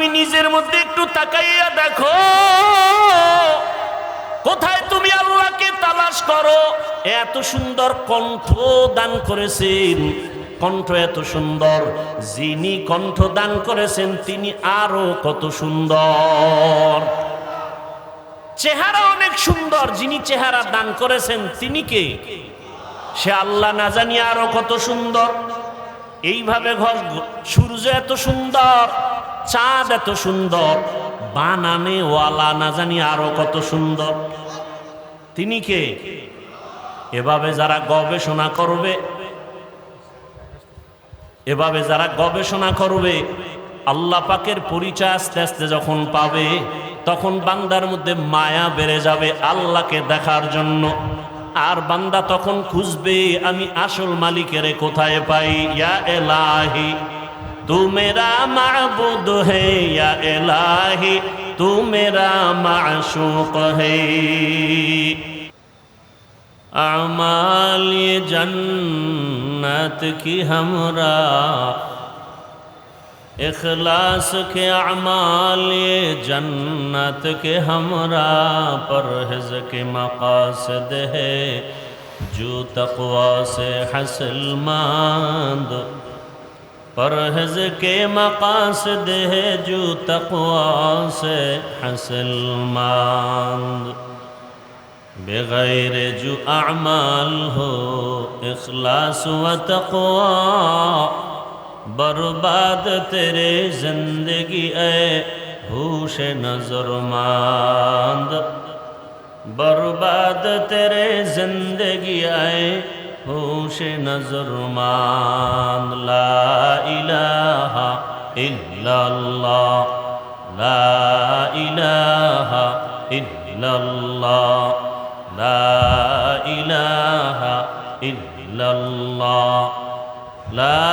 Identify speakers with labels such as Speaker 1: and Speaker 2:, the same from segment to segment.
Speaker 1: তুমি নিজের মধ্যে একটু তাকাইয়া দেখো, কোথায় তুমি আল্লাহকে তালাশ করো। এত সুন্দর কণ্ঠ দান করেছেন, কণ্ঠ এত সুন্দর, যিনি কণ্ঠ দান করেছেন তিনি আরো কত সুন্দর। চেহারা অনেক সুন্দর, যিনি চেহারা দান করেছেন তিনি কে? সে আল্লাহ, না জানি আরো কত সুন্দর। এইভাবে সূর্য এত সুন্দর, চাঁদ এত সুন্দর, বানানে ওয়ালা না জানি আরো কত সুন্দর। তিনি কে? এভাবে যারা গবেষণা করবে, এভাবে যারা গবেষণা করবে, আল্লাহ পাকের পরিচয় আস্তে আস্তে যখন পাবে, তখন বান্দার মধ্যে মায়া বেড়ে যাবে আল্লাহকে দেখার জন্য। আর বান্দা তখন খুঁজবে আমি আসল মালিকের কোথায় পাই। ইয়া এলাহি তু মেরা মাবুদ হে, ইয়া এলাহি তু মেরা মাশুক হে। আমাল ये जन्नत की हमरा, इखलास के अमाल ये जन्नत के हमरा, परहेज के मकासद है जो तक़वा से हासिल मंद, परहेज के मकासद है जो तक़वा से हासिल मंद। बेगैर जो अमाल हो इखलास व तक़वा, बर्बाद तेरे जिंदगी ए होश नज़रमंद, बर्बाद तेरे जिंदगी ए होश नज़रमंद। ला इलाहा इल्लल्लाह, ला इलाहा इल्लल्लाह, ला इलाहा इल्लल्लाह, ला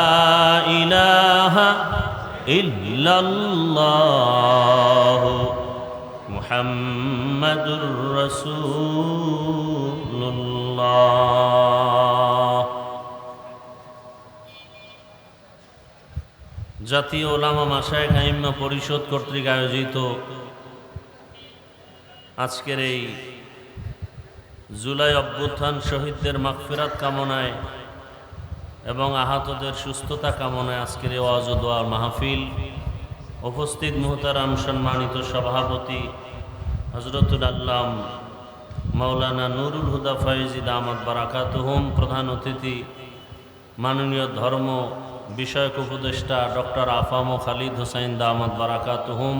Speaker 1: इलाहा इल्लल्लाह, मुहम्मदुर रसूलुल्लाह। জাতীয় ওলামা মাশায়েখ আইম্মা পরিষদ কর্তৃক আয়োজিত আজকের এই জুলাই অভ্যুত্থান শহীদদের মাগফিরাত কামনায় এবং আহতদের সুস্থতা কামনায় আজকের এই ওয়াজ ও দোয়ার মাহফিল, উপস্থিত মুহতারাম সম্মানিত সভাপতি হযরতুল আল্লাম মাওলানা নুরুল হুদা ফয়েজী দামাত বারাকাতুহুম, প্রধান অতিথি মাননীয় ধর্ম বিষয়ক উপদেষ্টা ডক্টর আফাম খালিদ হোসাইন দামাত বারাকাতুহুম,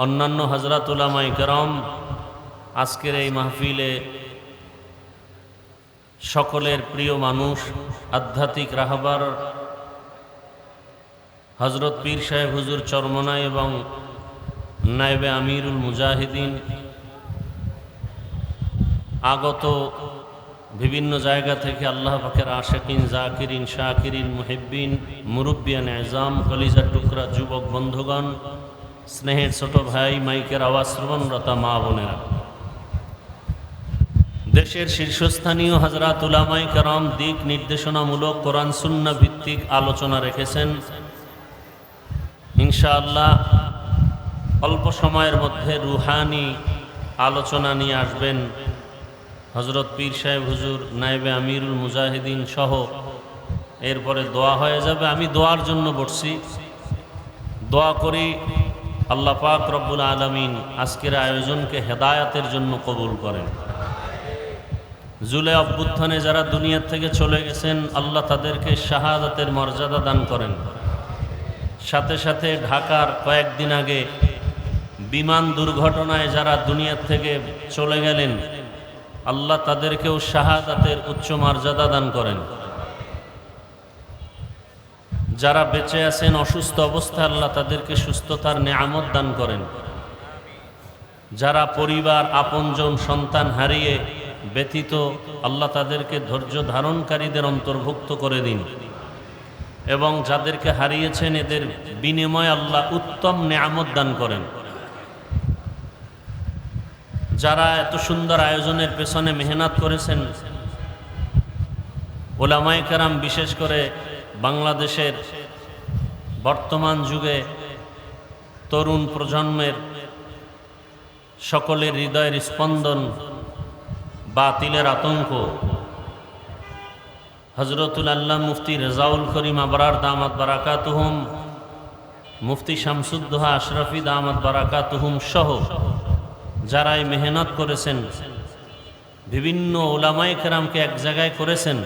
Speaker 1: অন্যান্য হযরত উলামায়ে কেরাম, আজকের এই মাহফিলে সকলের প্রিয় মানুষ আধ্যাত্মিক রাহবার হযরত পীর সাহেব হুজুর চরমনাই এবং নায়েবে আমিরুল মুজাহিদিন, আগত বিভিন্ন জায়গা থেকে আল্লাহ পাকের আশিকিন, জাকিরিন, শাকিরিন, মুহিব্বিন, মুরব্বিয়ান এজাম, কলিজার টুকরা যুবক বন্ধুগণ, স্নেহের ছোট ভাই, মাইকের আওয়াজ শ্রবণরতা মা বোনেরা, দেশের শীর্ষস্থানীয় হযরত উলামায়ে কেরাম দিক নির্দেশনামূলক কোরআন সুন্নাহ ভিত্তিক আলোচনা রেখেছেন। ইনশাআল্লাহ অল্প সময়ের মধ্যে রুহানি আলোচনা নিয়ে আসবেন হযরত পীর সাহেব হুজুর, নায়েবে আমিরুল মুজাহিদিন সহ। এরপরে দোয়া হয়ে যাবে। আমি দোয়ার জন্য বসছি, দোয়া করি আল্লাহ পাক রব্বুল আলামিন আজকের আয়োজনকে হেদায়াতের জন্য কবুল করেন। জুলাই অভ্যুত্থানে যারা দুনিয়া থেকে চলে গেছেন, আল্লাহ তাদেরকে শাহাদাতের মর্যাদা দান করেন। সাথে সাথে ঢাকার কয়েকদিন আগে বিমান দুর্ঘটনায় যারা দুনিয়া থেকে চলে গেলেন, আল্লাহ তাদেরকেও শাহাদাতের উচ্চ মর্যাদা দান করেন। যারা বেঁচে আছেন অসুস্থ অবস্থায়, আল্লাহ তাদেরকে সুস্থতার নেয়ামত দান করেন। যারা পরিবার, আপনজন, সন্তান হারিয়ে ব্যথিত, আল্লাহ তাদেরকে ধৈর্য ধারণকারীদের অন্তর্ভুক্ত করে দিন। এবং যাদেরকে হারিয়েছেন এদের বিনিময়ে আল্লাহ উত্তম নেয়ামত দান করেন। যারা এত সুন্দর আয়োজনের পেছনে মেহনত করেছেন, উলামায়ে কেরাম, বিশেষ করে বাংলাদেশের বর্তমান যুগে তরুণ প্রজন্মের সকলের হৃদয়ের স্পন্দন, বাতিলের আতঙ্ক, হজরতুল আল্লাহ মুফতি রেজাউল করিম আবরার দামাত বারাকাতুহুম, মুফতি শামসুদ্দোহা আশরাফি দামাত বারাকাতুহুম সহ যারা এই মেহনত করেছেন, বিভিন্ন উলামায়ে কেরামকে এক জায়গায় করেছেন,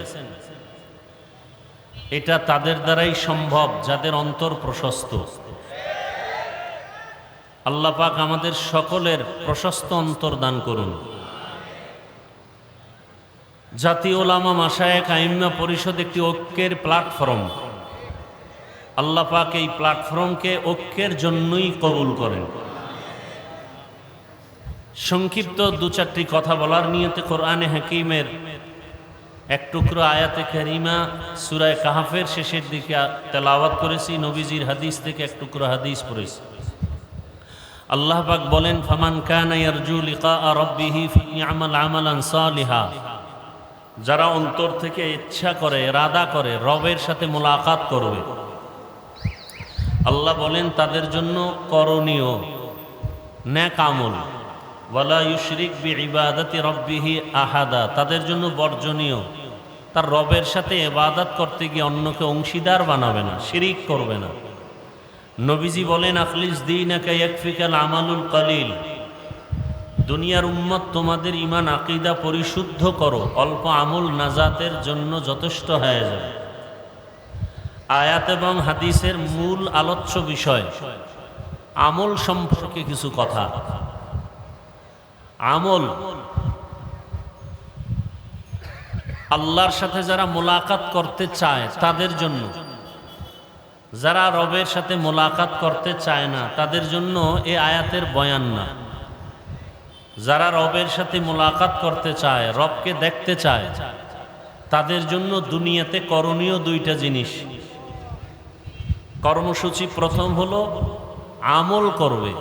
Speaker 1: এটা তাদের দ্বারাই সম্ভব যাদের অন্তর প্রশস্ত। আল্লাহ পাক আমাদের সকলের প্রশস্ত অন্তর দান করুন। জাতীয় উলামা মাশায়েখ আইম্মা পরিষদ একটি ঐক্যের প্ল্যাটফর্ম। আল্লাহ পাক এই প্ল্যাটফর্মকে ঐক্যের জন্যই কবুল করেন। সংক্ষিপ্ত দু চারটি কথা বলার নিয়তে কোরআনে হাকিমের এক টুকরো আয়াতে কারিমা সূরা কাহফের শেষের দিকে তেলাওয়াত করেছি, নবীজির হাদিস থেকে এক টুকরো হাদিস পড়েছি। আল্লাহ পাক বলেন, ফামান কানা ইয়ারজু লিকা রাব্বিহি ফালইআমাল আমালান সালিহা। যারা অন্তর থেকে ইচ্ছা করে, ইরাদা করে রবের সাথে মোলাকাত করবে, আল্লাহ বলেন তাদের জন্য করণীয় নেক আমল। ওয়ালা ইউশরিক বিইবাদাতি রাব্বিহি আহাদা। তাদের জন্য বর্জনীয়, তার রবের সাথে ইবাদত করতে গিয়ে অন্যকে অংশীদার বানাবে না, শিরিক করবে না। নবীজি বলেন, আখলিস দীনাকা ইয়াকফিকাল আমালুল কলিল। দুনিয়ার উম্মত, তোমাদের ঈমান আকীদা পরিশুদ্ধ করো, অল্প আমল নাজাতের জন্য যথেষ্ট হয়ে যাবে। আয়াত এবং হাদিসের মূল আলোচ্য বিষয় আমল সম্পর্কে কিছু কথা। আমল, আল্লাহর সাথে যারা মোলাকাত করতে চায় তাদের জন্য, যারা রবের সাথে মোলাকাত করতে চায় না তাদের জন্য এ আয়াতের বয়ান না। যারা রবের সাথে মোলাকাত করতে চায়, রবকে দেখতে চায়, তাদের জন্য দুনিয়াতে করণীয় দুইটা জিনিস। কর্মসূচি প্রথম হলো আমল করবে,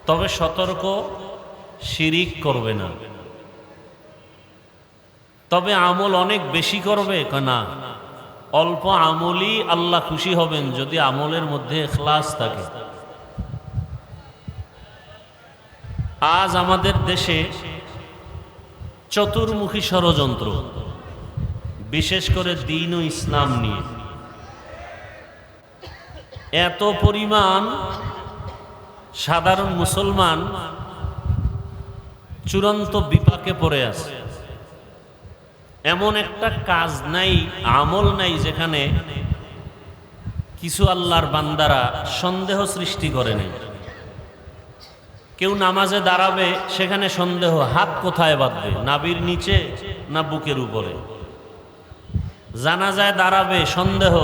Speaker 1: তবে সতর্ক, শিরিক করবে না। তবে আমল অনেক বেশি করবে না, অল্প আমলই আল্লাহ খুশি হবেন যদি আমলের মধ্যে ইখলাস থাকে। আজ আমাদের দেশে চতুর্মুখী ষড়যন্ত্র, বিশেষ করে দ্বীন ও ইসলাম নিয়ে এত পরিমাণ সাধারণ মুসলমান চূড়ান্ত বিপাকে পড়ে আছে। এমন একটা কাজ নাই, আমল নাই যেখানে কিছু আল্লাহর বান্দারা সন্দেহ সৃষ্টি করে নেই। কেউ নামাজে দাঁড়াবে, সেখানে সন্দেহ, হাত কোথায় বাঁধবে, নাভির নিচে না বুকের উপরে। জানাজায় দাঁড়াবে, সন্দেহ,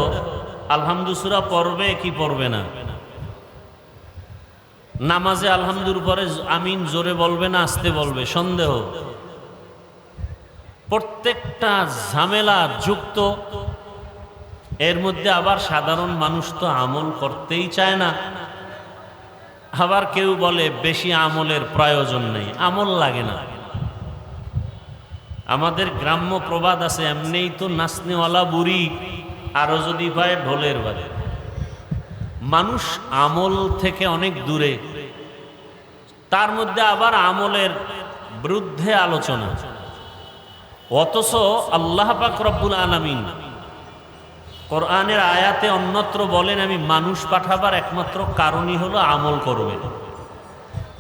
Speaker 1: আলহামদু সূরা পড়বে কি পড়বে না। নামাজে আলহামদুর পরে আমিন জোরে বলবে না আস্তে বলবে, সন্দেহ। প্রত্যেকটা ঝামেলা যুক্ত। এর মধ্যে আবার সাধারণ মানুষ তো আমল করতেই চায় না। আবার কেউ বলে বেশি আমলের প্রয়োজন নেই, আমল লাগে না। আমাদের গ্রাম্য প্রবাদ আছে, এমনিই তো নাচনেওয়ালা বুড়ি, আরো যদি পায় ঢোলের বাজে। মানুষ আমল থেকে অনেক দূরে, তার মধ্যে আবার আমলের বিরুদ্ধে আলোচনা। অথচ আল্লাহ পাক রব্বুল আলামিন কোরআনের আয়াতে অন্যত্র বলেন, আমি মানুষ পাঠাবার একমাত্র কারণই হলো আমল করবে।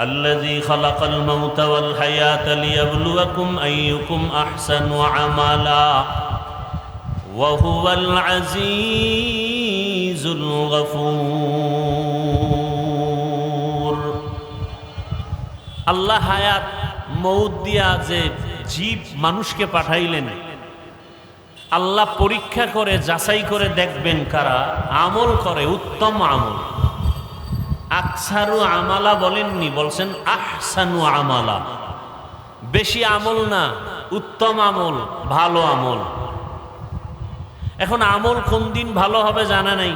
Speaker 1: আল্লাযী খালাকাল মাউতা ওয়াল হায়াতা লিয়াবলুয়াকুম আইয়ুকুম আহসানু আমালা ওয়া হুয়াল আজিজুল গফুর। আল্লাহ হায়াত মউত দিয়া যে জীব মানুষকে পাঠাইলেন, আল্লাহ পরীক্ষা করে যাচাই করে দেখবেন কারা আমল করে, উত্তম আমল। আকসারু আমালা বলেননি, বলছেন আহসানু আমালা। বেশি আমল না, উত্তম আমল, ভালো আমল। এখন আমল কোন দিন ভালো হবে জানা নাই,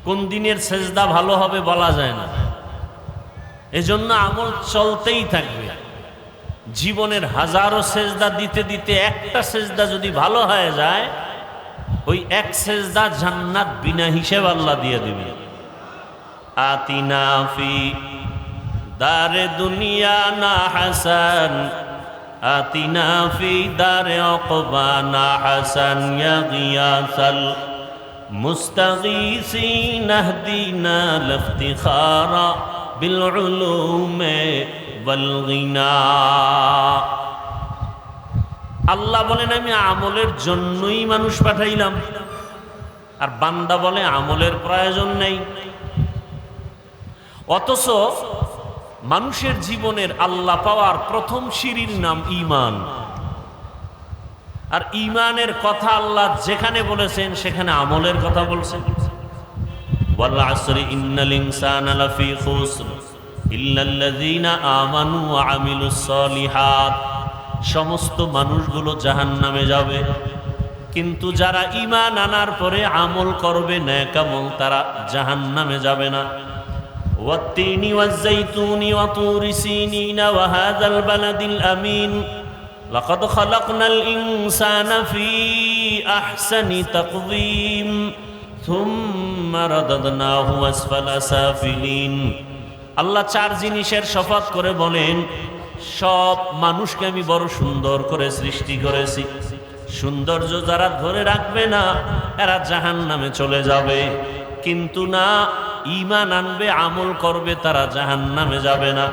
Speaker 1: কোন দিনের সেজদা ভালো হবে বলা যায় না। এজন্য আমল চলতেই থাকবে। জীবনের হাজারো সেজদা দিতে দিতে একটা সেজদা যদি ভালো হয়ে যায়, ওই এক সেজদা জান্নাত বিনা হিসেব আল্লাহ দিয়ে দিবে। আতিনা ফি দারে দুনিয়া না হাসান আতিনা ফি দারে উকবা না হাসান ইয়া গিয়াসাল মুস্তাগীসিন আহদিনা লিফতিখারা বিল উলুমে ওয়াল গিনা। আল্লাহ বলেন আমি আমলের জন্যই মানুষ পাঠাইলাম, আর বান্দা বলে আমলের প্রয়োজন নেই। অথচ মানুষের জীবনের আল্লাহ পাওয়ার প্রথম সিঁড়ির নাম ঈমান। আর ঈমানের কথা আল্লাহ যেখানে বলেছেন সেখানে আমলের কথা বলছেন। ওয়াল আসরি ইন্নাল ইনসানা লাফি খুসর ইল্লাল্লাযীনা আমানু ওয়া আমিলুস সলিহাত। সমস্ত মানুষগুলো জাহান্নামে যাবে, কিন্তু যারা ঈমান আনার পরে আমল করবে নেক আমল, তারা জাহান্নামে যাবে না। ওয়াত-তিনি ওয়াজ-যাইতুনি ওয়া তুরি সিনিন ওয়া হাযাল বালাদিল আমিন লাকাদ খালাকনাল ইনসানা ফি আহসানি তাকওয়িম থুম্মা রাদাদনাহু আসফালা সাফিলিন। আল্লাহ চার জিনিসের শপথ করে বলেন, সব মানুষকে আমি বড় সুন্দর করে সৃষ্টি করেছি। সৌন্দর্য যারা ধরে রাখবে না এরা জাহান্নামে চলে যাবে, কিন্তু না, ঈমান আনবে আমল করবে তারা জাহান্নামে যাবে না।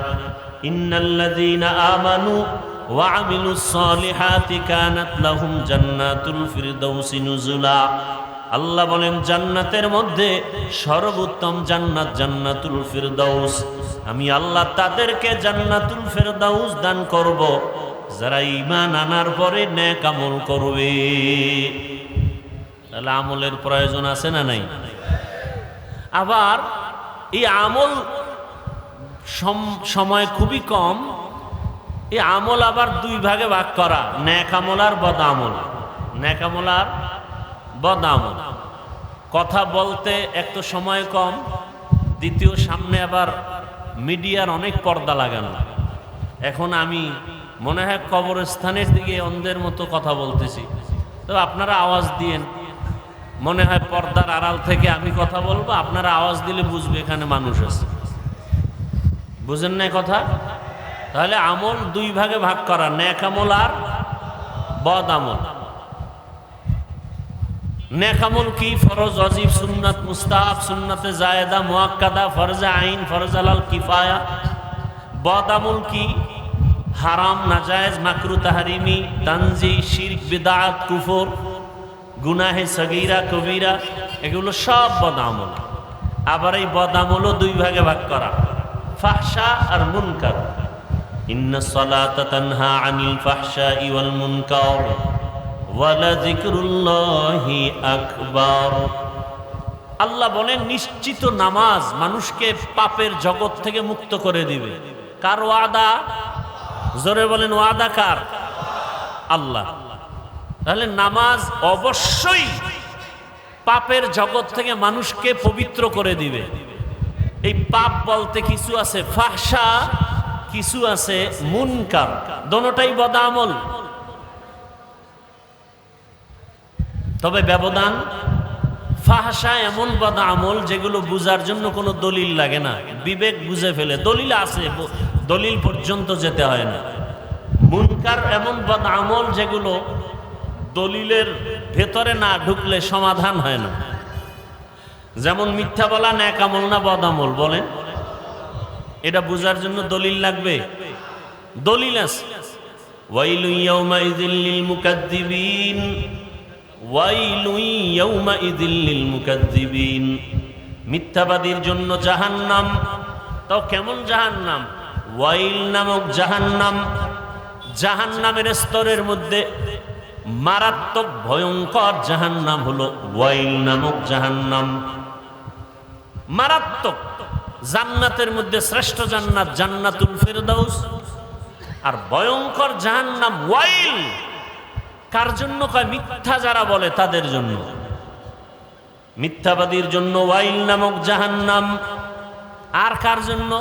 Speaker 1: ইন্নাল্লাযীনা আমানু ওয়া আমিলুস সলিহাতি কানাত লাহুম জান্নাতুল ফিরদাউসি নুজুলা। আল্লাহ বলেন জান্নাতের মধ্যে সর্বোত্তম জান্নাত জান্নাতুল ফিরদাউস। আমি আল্লাহ তাদেরকে জান্নাতুল ফিরদাউস দান করব যারা ঈমান আনার পরে নেক আমল করবে। তাহলে আমলের প্রয়োজন আছে না নাই? আবার এই আমল সময় খুবই কম। এই আমল আবার দুই ভাগে ভাগ করা, নেক আমল আর বদ আমল। নেক আমল আর বদ আমল। কথা বলতে এক তো সময় কম, দ্বিতীয় সামনে আবার মিডিয়ার অনেক পর্দা লাগানো। এখন আমি মনে হয় কবরস্থানের দিকে অন্ধের মতো কথা বলতেছি, তো আপনারা আওয়াজ দিয়েন। মনে হয় পর্দার আড়াল থেকে আমি কথা বলবো, আপনারা আওয়াজ দিলে বুঝবে এখানে মানুষ আছে। বুঝেন না কথা? তাহলে আমল দুই ভাগে ভাগ করা, নেক আমল আর বদ আমল। নেক আমল কি? ফরজ, ওয়াজিব, সুন্নাত, মুস্তাহাব, সুন্নাতে জায়েদা, মুআক্কাদা, ফরজে আইন, ফরজ আলাল কিফায়া। বদ আমল কি? হারাম, নাজায়েজ, মাকরু, তাহরিমি, তানজি, শিরক, বিদআত, কুফর, গুনাহে সগীরা, কবিরা, এগুলো সব বদ আমল। আবার এই বদ আমলও দুই ভাগে ভাগ করা, ফাহশা আর মুনকার। ইন্নাস সালাতা তানহা আনিল ফাহশাই ওয়াল মুনকার ওয়া লাযিকরুল্লাহি আকবার। আল্লাহ বলেন নিশ্চিত নামাজ মানুষকে পাপের জগৎ থেকে মুক্ত করে দিবে। কার ওয়াদা? জোরে বলেন, ওয়াদা কার? আল্লাহ। তাহলে নামাজ অবশ্যই পাপের জগৎ থেকে মানুষকে পবিত্র করে দিবে। এই পাপ বলতে কিছু আছে ফাহশা, কিছু আছে মুনকার, দোনোটাই বদ আমল। তবে ব্যবধান, ফাহশা এমন বদ আমল যেগুলো বুঝার জন্য কোনো দলিল লাগে না, বিবেক বুঝে ফেলে। দলিল আছে, দলিল পর্যন্ত যেতে হয় না। মুনকার এমন বদ আমল যেগুলো দলিলের ভেতরে না ঢুকলে সমাধান হয় না। যেমন মিথ্যা বলা নেক আমল না বদ আমল? বলেন। এটা বুঝার জন্য দলিল লাগবে? দলিল আছে। ওয়াইলু ইয়াউমাইযিল লিল মুকাদ্দিবিন, ওয়াইলু ইয়াউমাইযিল লিল মুকাদ্দিবিন। মিথ্যাবাদীর জন্য জাহান্নাম। তাও কেমন জাহান্নাম? ওয়াইল নামক জাহান্নাম। জাহান্নামের স্তরের মধ্যে মারাত্মক ভয়ঙ্কর জাহান্নাম হলো ওয়াইল নামক জাহান্নাম। মারাত্মক। জান্নাতের মধ্যে শ্রেষ্ঠ জান্নাত জান্নাতুল ফিরদাউস, আর ভয়ঙ্কর জাহান্নাম ওয়াইল। কার জন্য? কয় মিথ্যা যারা বলে তাদের জন্য। মিথ্যাবাদীর জন্য ওয়াইল নামক জাহান্নাম। আর কার জন্য?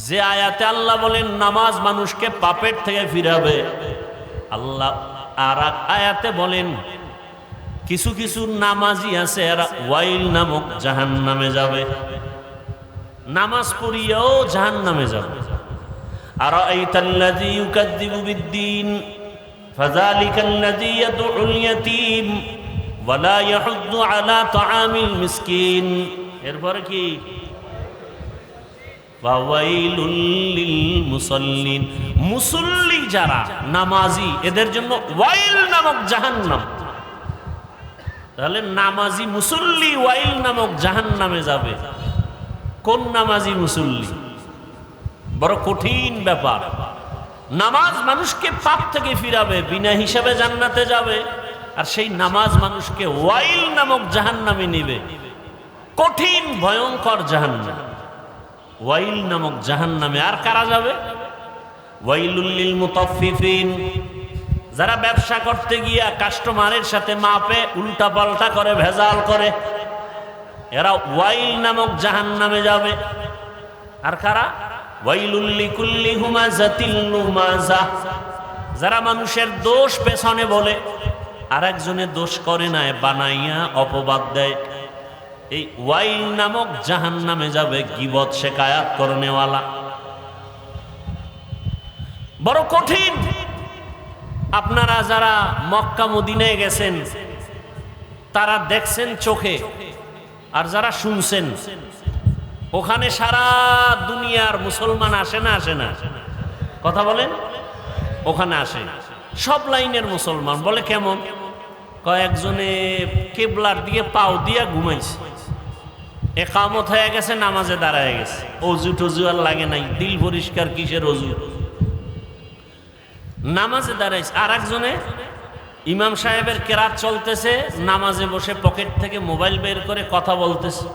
Speaker 1: যে আয়াতে আল্লাহ বলেন নামাজ মানুষকে পাপের থেকে ফিরাবে, আল্লাহ আর এক আয়াতে বলেন কিছু কিছু নামাজি আছে এরা ওয়াইল নামক জাহান্নামে যাবে, নামাজ পড়িয়াও জাহান্নামে যাবে। আরাআইতাল্লাযী ইউকাযযিবু বিদ্দীন ফাযালিকাল্লাযী ইয়াদউল ইয়াতীম ওয়া লা ইয়াহুদ্দু আলা তাআমিল মিসকিন। এরপরে কি? ওয়াইলুল লিল মুসাল্লিন, মুসল্লি যারা নামাজি এদের জন্য ওয়াইল নামক জাহান্নাম। তাহলে নামাজি মুসল্লি ওয়াইল নামক জাহান্নামে যাবে। কোন নামাজি মুসল্লি? বড় কঠিন ব্যাপার। নামাজ মানুষকে পাপ থেকে ফিরাবে, বিনা হিসাবে জান্নাতে যাবে, আর সেই নামাজ মানুষকে ওয়াইল নামক জাহান্নামে নিবে। কঠিন ভয়ঙ্কর জাহান্নাম, ওয়াইল নামক জাহান্নামে। আর কারা যাবে? ওয়াইলুল লিল মুতাফফিফিন, যারা ব্যবসা করতে গিয়া কাস্টমারের সাথে মাপে উল্টা পাল্টা করে, ভেজাল করে, এরা ওয়াইল নামক জাহান্নামে যাবে। আর কারা? ওয়াইলুল লিকুল্লি হুমাযাতিল লুমাযা, যারা মানুষের দোষ পেছনে বলে আর একজনের দোষ করে না, বানাইয়া অপবাদ দেয়, এই ওয়াইল নামক জাহান্নামে যাবে। গীবত শিকায়াত করনেওয়ালা, বড় কঠিন। আপনারা যারা মক্কা মদিনায় গেছেন তারা দেখছেন চোখে, আর যারা শুনছেন, ওখানে সারা দুনিয়ার মুসলমান আসে না? আসে না? কথা বলেন। ওখানে আসে সব লাইনের মুসলমান। বলে কেমন? কয়েকজনে কেবলার দিকে পাও দিয়া ঘুমাইছে, একামত হয়ে গেছে, নামাজে দাঁড়ায় গেছে, অজু টজু আর লাগে নাই, দিল পরিষ্কার, কিসের অজু, নামাজে দাঁড়াইছে। আর একজনে ইমাম সাহেবের কেরাত চলতেছে, নামাজে বসে পকেট থেকে মোবাইল বের করে কথা বলতেছে।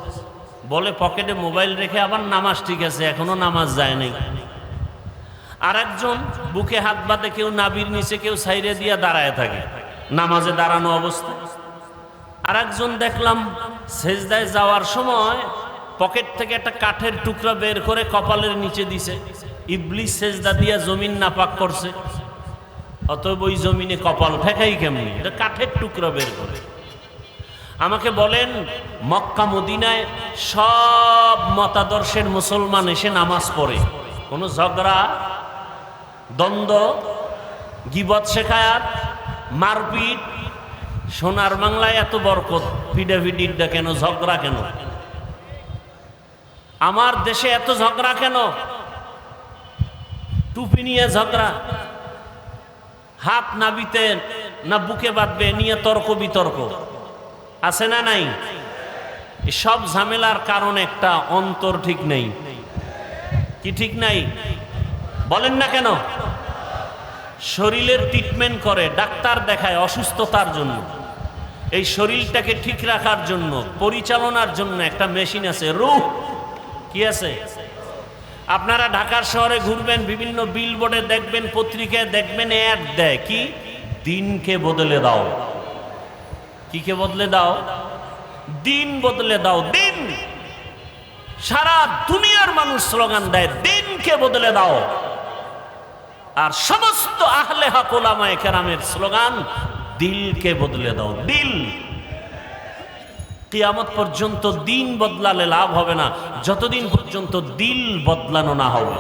Speaker 1: বলে পকেটে মোবাইল রেখে আবার নামাজ ঠিক আছে, এখনো নামাজ যায় নাই। আর একজন বুকে হাত বাঁধে, কেউ নাবির নিচে, কেউ সাইরে দিয়া দাঁড়ায় থাকে নামাজে দাঁড়ানো অবস্থা। আর একজন দেখলাম সেজদায় যাওয়ার সময় পকেট থেকে একটা কাঠের টুকরা বের করে কপালের নিচে দিছে। ইবলিস সেজদা দিয়া জমিন নাপাক করছে, অতএব ওই জমিনে কপাল ঠেকাই কেমনি? এটা কাঠের টুকরা বের করে। আমাকে বলেন, মক্কা মদিনায় সব মতাদর্শের মুসলমান এসে নামাজ পড়ে, কোনো ঝগড়া, দ্বন্দ্ব, গীবত শেখায়াত, মারপিট? সোনার বাংলায় এত বরকত, পিডাপিডিটা কেন? ঝগড়া কেন? আমার দেশে এত ঝগড়া কেন? টুপি নিয়ে ঝগড়া, হাত নাবিতে না বুকে বাঁধবে নিয়ে তর্ক বিতর্ক, আছে না নাই? সব ঝামেলার কারণ একটা, অন্তর ঠিক নেই। কি ঠিক নাই? বলেন না কেন? শরীরের ট্রিটমেন্ট করে, ডাক্তার দেখায় অসুস্থতার জন্য। এই শরীরটাকে ঠিক রাখার জন্য, পরিচালনার জন্য একটা মেশিন আছে, রূহ। কি আছে? আপনারা ঢাকার শহরে ঘুরবেন, বিভিন্ন বিলবোর্ডে দেখবেন, পত্রিকায় দেখবেন, অ্যাড দেয় কি? দিনকে বদলে দাও। কি কে বদলে দাও? দিন বদলে দাও। দিন, সারা দুনিয়ার মানুষ স্লোগান দেয়, দিনকে বদলে দাও। আর সমস্ত আহলে হক ওলামায়ে কেরামের স্লোগান, দিলকে বদলে দাও। দিল। কিয়ামত পর্যন্ত দিন বদলালে লাভ হবে না, যতদিন পর্যন্ত দিল বদলানো না হবে।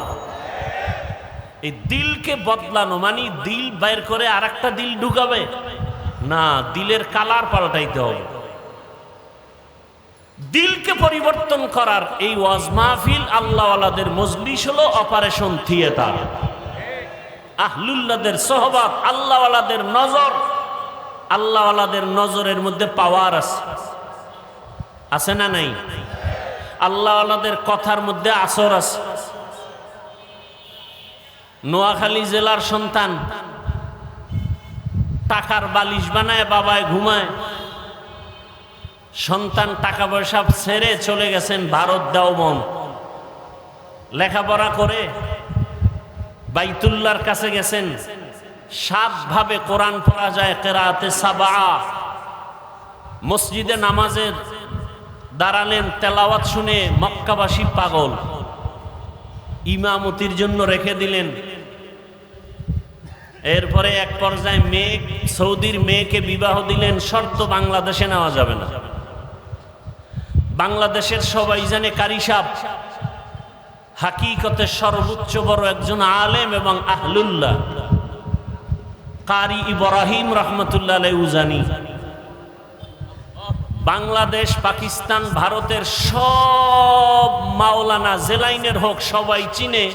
Speaker 1: এই দিলকে বদলানো মানে দিল বাইর করে আর একটা দিল ঢুকাবে না, দিলের কালার পাল্টাইতে হবে। দিলকে পরিবর্তন করার এই ওয়াজ মাহফিল, আল্লাহওয়ালাদের মজলিস হলো অপারেশন থিয়েটার। আহলুল্লাহদের সোহবত, আল্লাহওয়ালাদের নজর, আল্লাহওয়ালাদের নজরের মধ্যে পাওয়ার আছে, আছে না নাই? আল্লাহওয়ালাদের কথার মধ্যে আসর আছে। নোয়াখালী জেলার সন্তান, টাকার বালিশ বানায় বাবায় ঘুমায়। সন্তান টাকা পয়সা ছেড়ে চলে গেছেন ভারত দেওবন্দ, লেখাপড়া করে বাইতুল্লাহর কাছে গেছেন। 7 ভাবে কোরআন পড়া যায়, কেরাতে সাবা। মসজিদে নামাজে দাঁড়ালেন, তেলাওয়াত শুনে মক্কাবাসী পাগল, ইমামতির জন্য রেখে দিলেন। এরপরে এক পর্যায়ে মেয়ে, সৌদির মেয়েকে বিবাহ দিলেন, শর্ত বাংলাদেশে নেওয়া যাবে না। বাংলাদেশের সবাই জানে কারি সাহেব হাকিকতে সর্বোচ্চ বড় একজন আলেম এবং আহলুল্লাহ, কারি ইব্রাহিম রহমতুল্লাহ আলাইহি উজানি। বাংলাদেশ, পাকিস্তান, ভারতের সব মাওলানা জেলাইনের হোক সবাই চিনে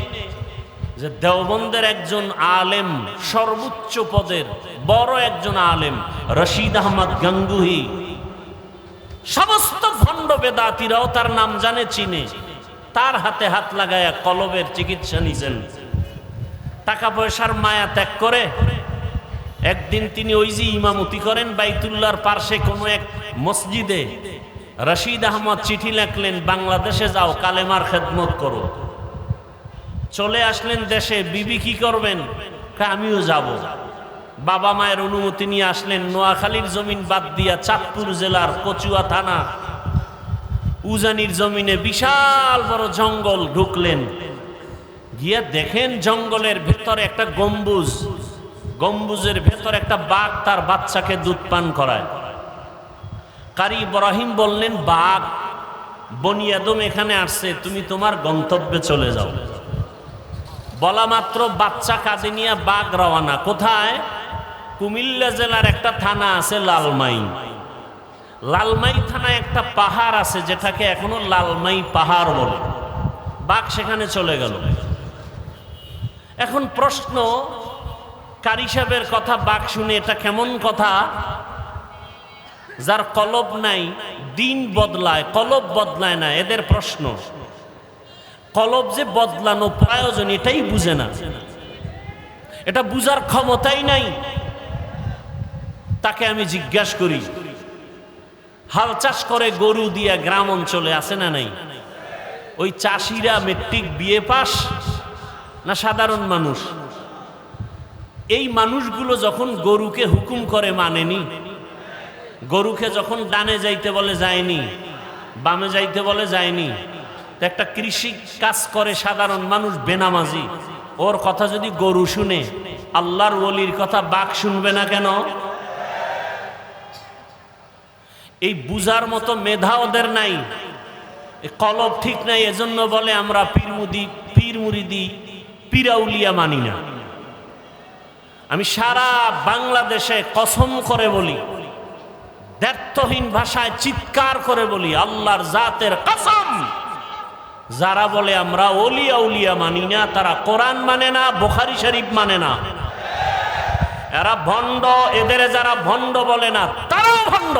Speaker 1: যে দেওবন্দের একজন আলেম, সর্বোচ্চ পদের বড় একজন আলেম রশিদ আহমদ গঙ্গুহি। সমস্ত ভণ্ড বেদাতিরাও তার নাম জানে, চিনে। তার হাতে হাত লাগায়া কলবের চিকিৎসা নিছেন। টাকা পয়সার মায়া ত্যাগ করে একদিন তিনি ওই যে ইমামতি করেন বাইতুল্লাহর পার্শ্বে কোনো এক মসজিদে, রশিদ আহমদ চিঠি লেখলেন, বাংলাদেশে যাও, কালেমার খেদমত করো। চলে আসলেন দেশে। বিবি কি করবেন? আমিও যাব। বাবা মায়ের অনুমতি নিয়ে আসলেন। নোয়াখালীর জমিন বাদ দিয়া চাঁদপুর জেলার কচুয়া থানা উজানির জমিনে বিশাল বড় জঙ্গল ঢুকলেন। গিয়া দেখেন জঙ্গলের ভেতরে একটা গম্বুজ, গম্বুজের ভেতর একটা বাঘ তার বাচ্চাকে দুধ পান করায়। কারি ইব্রাহিম বললেন, বাঘ বনি আদম এখানে আসছে, তুমি তোমার গন্তব্যে চলে যাও। বলা মাত্র বাচ্চা কাঁধে নিয়ে বাঘ রওয়ানা। কোথায়? কুমিল্লা জেলার একটা থানা আছে লালমাই। লালমাই থানায় একটা পাহাড় আছে যেটাকে এখনো লালমাই পাহাড় বলে। বাঘ সেখানে চলে গেল। এখন প্রশ্ন, কারি সাহেবের কথা বাঘ শুনে এটা কেমন কথা? যার কলব নাই, দিন বদলায়, কলব বদলায় না। এদের প্রশ্ন, কলব যে বদলানো প্রয়োজন এটাই বুঝে না, এটা বুঝার ক্ষমতাই নাই। তাকে আমি জিজ্ঞাসা করি, হাল চাষ করে গরু দিয়া গ্রাম অঞ্চলে আছে না নাই? ওই চাষিরা মেট্রিক বিএ পাস না সাধারণ মানুষ? এই মানুষগুলো যখন গরুকে হুকুম করে মানেনি, গরুকে যখন ডানে যাইতে বলে যায়নি, বামে যাইতে বলে যায়নি। একটা কৃষি কাজ করে সাধারণ মানুষ বেনামাজি, ওর কথা যদি গরু শুনে, আল্লাহর ওলির কথা বাঘ শুনবে না কেন? এই বুঝার মতো মেধা ওদের নাই, কলব ঠিক নাই। এজন্য বলে আমরা পীর মুরিদি পীরাউলিয়া মানি না। আমি সারা বাংলাদেশে কসম করে বলি, দ্ব্যর্থহীন ভাষায় চিৎকার করে বলি, আল্লাহর জাতের কসম, যারা বলে আমরা ওলিয়া উলিয়া মানি না, তারা কোরআন মানে না, বুখারী শরীফ মানে না। এরা ভণ্ড। এদের যারা ভণ্ড বলে না তারাও ভণ্ড।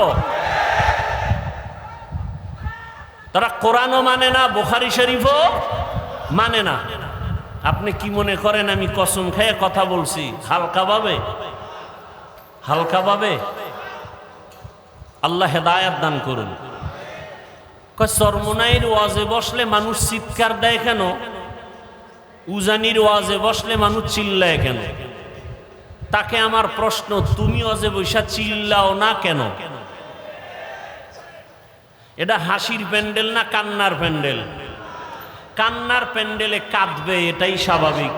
Speaker 1: তারা কোরআনও মানে না, বুখারী শরীফও মানে না। আপনি কি মনে করেন আমি কসম খেয়ে কথা বলছি হালকাভাবে? হালকাভাবে? আল্লাহ হেদায়েত দান করুন। চরমনাইর ওয়াজে বসলে মানুষ চিৎকার দেয় কেন? উজানির ওয়াজে বসলে মানুষ চিল্লায় কেন? তাকে আমার প্রশ্ন, তুমি ওয়াজে বৈশা চিল্লাও না কেন? এটা হাসির প্যান্ডেল না কান্নার প্যান্ডেল? কান্নার প্যান্ডেলে কাঁদবে, এটাই স্বাভাবিক।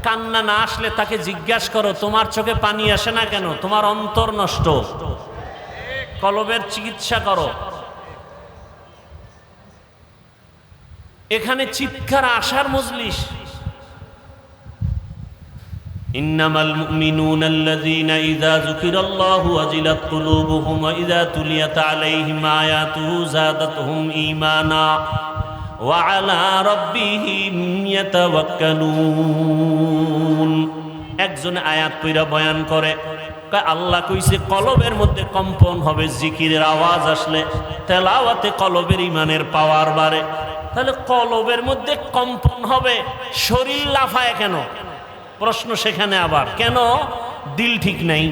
Speaker 1: কান্না না আসলে তাকে জিজ্ঞাসা করো, তোমার চোখে পানি আসে না কেন? তোমার অন্তর নষ্ট, কলবের চিকিৎসা করো। এখানে চিৎকার আসার মজলিস। ইন্নামাল মুমিনুনা আল্লাযীনা ইযা যুকিরাল্লাহু ওয়াজিলাত কুলুবুহুম ওয়া ইযা তুলিয়াত আলাইহিম আয়াতুহু যাদাতহুম ঈমানা ওয়া আলা রাব্বিহিম ইয়াতাওয়াক্কালুন। একজন আয়াত পড়া বয়ান করে, আল্লাহ কইছে কলবের মধ্যে কম্পন হবে জিকিরের আওয়াজ আসলে, তেলাওয়াতে কলবের ঈমানের পাওয়ার বাড়ে। তাহলে কলবের মধ্যে কম্পন হবে, শরীর লাফায় কেন? প্রশ্ন সেখানে আবার, কেন? দিল ঠিক নাই।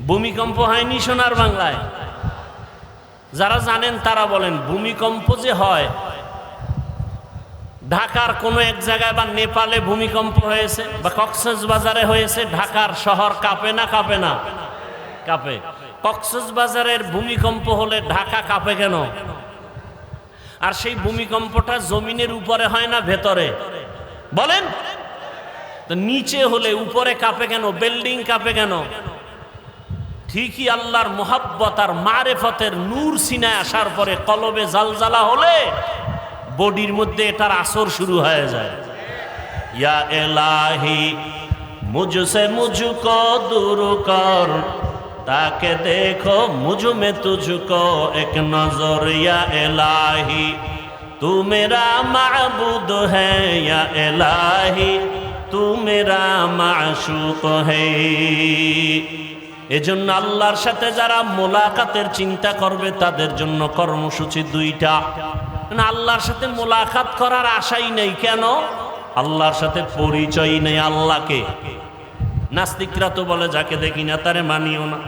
Speaker 1: ভূমিকম্প হয়নি সোনার বাংলায়? যারা জানেন তারা বলেন, ভূমিকম্প যে হয় ঢাকার কোনো এক জায়গায় বা নেপালে ভূমিকম্প হয়েছে বা কক্সবাজারে হয়েছে, ঢাকার শহর কাঁপে না কাঁপে না? কাঁপে। কক্সবাজারের ভূমিকম্প হলে ঢাকা কাঁপে কেন? আর সেই ভূমিকম্পটা জমিনের উপরে হয় না ভেতরে? বলেন। তো নিচে হলে উপরে কাঁপে কেন? বিল্ডিং কাঁপে কেন? ঠিকই আল্লাহর মুহাব্বত আর মারেফতের নূর সিনায় আসার পরে কলবে জালজালা হলে বডির মধ্যে এটার আসর শুরু হয়ে যায়। ইয়া ইলাহি মুঝসে মুঝকো দূর কর, তাকে দেখো মুঝ মে তুঝকো এক নজর। ইয়া ইলাহি তু মেরা মাবুদ হ্যায়, ইয়া ইলাহি তু মেরা মাশুক হ্যায়। এজন্য আল্লাহর সাথে যারা মোলাকাতের চিন্তা করবে তাদের জন্য কর্মসূচি দুইটা। না, আল্লাহর সাথে মোলাকাত করার আশাই নেই। কেন? আল্লাহর সাথে পরিচয় নেই। আল্লাহকে নাস্তিকরা তো বলে যাকে দেখি না তারে মানিও না।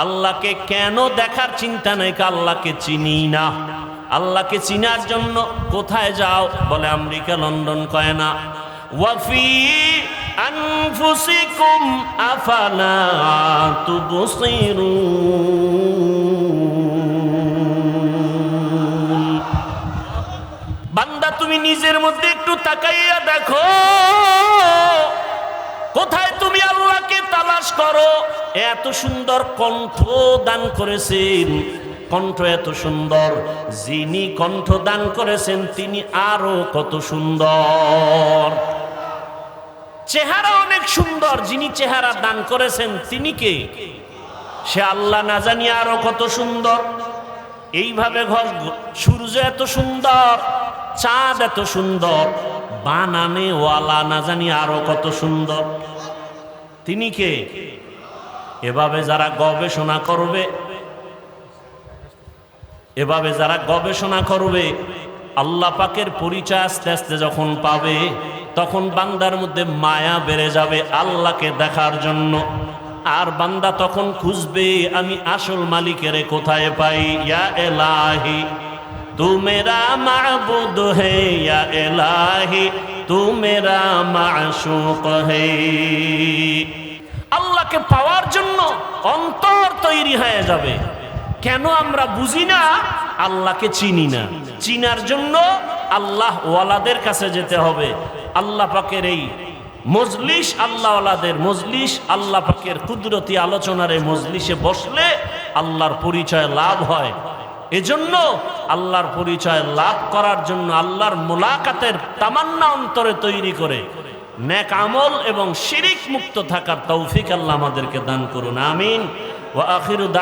Speaker 1: আল্লাহকে কেন দেখার চিন্তা নেই? আল্লাহকে চিনি না। আল্লাহকে চিনার জন্য কোথায় যাও? বলে আমেরিকা, লন্ডন কয় না। ওয়াফি আনফুসিকুম আফালা তুবসিরুন। বান্দা তুমি নিজের মধ্যে একটু তাকাইয়া দেখো, কোথায় তুমি আল্লাহকে তালাশ করো। এত সুন্দর কণ্ঠ দান করেছেন, কণ্ঠ এত সুন্দর, যিনি কণ্ঠ দান করেছেন তিনি আরো কত সুন্দর। চেহারা অনেক সুন্দর, যিনি চেহারা দান করেছেন তিনি কে? সে আল্লাহ, না জানি আরো কত সুন্দর। এইভাবে সূর্য এত সুন্দর, চাঁদ এত সুন্দর, বানানে ওয়ালা না জানি আরো কত সুন্দর। তিনি কে? এভাবে যারা গবেষণা করবে, এভাবে যারা গবেষণা করবে, আল্লাহ পাকের পরিচয় আস্তে আস্তে যখন পাবে, তখন বান্দার মধ্যে মায়া বেড়ে যাবে আল্লাহকে দেখার জন্য। আর বান্দা তখন খুঁজবে আমি আসল মালিকের কোথায় পাই। ইয়া ইলাহি তু মেরা মাবুদ হে, ইয়া ইলাহি তু মেরা মাশুক হে। আল্লাহকে পাওয়ার জন্য অন্তর তৈরি হয়ে যাবে। কেন আমরা বুঝি না? আল্লাহকে চিনি না। চিনার জন্য আল্লাহ ওয়ালাদের কাছে যেতে হবে। আল্লাহ পাকের এই মজলিস, আল্লাহ ওয়ালাদের মজলিস, আল্লাহ পাকের কুদরতি আলোচনার এই মজলিসে বসলে আল্লাহর পরিচয় লাভ হয়। এজন্য আল্লাহর পরিচয় লাভ করার জন্য আল্লাহর মুলাকাতের তামান্না অন্তরে তৈরি করে নেক আমল এবং শিরিক মুক্ত থাকার তৌফিক আল্লাহ আমাদেরকে দান করুন। আমিন। ওয়া আখিরু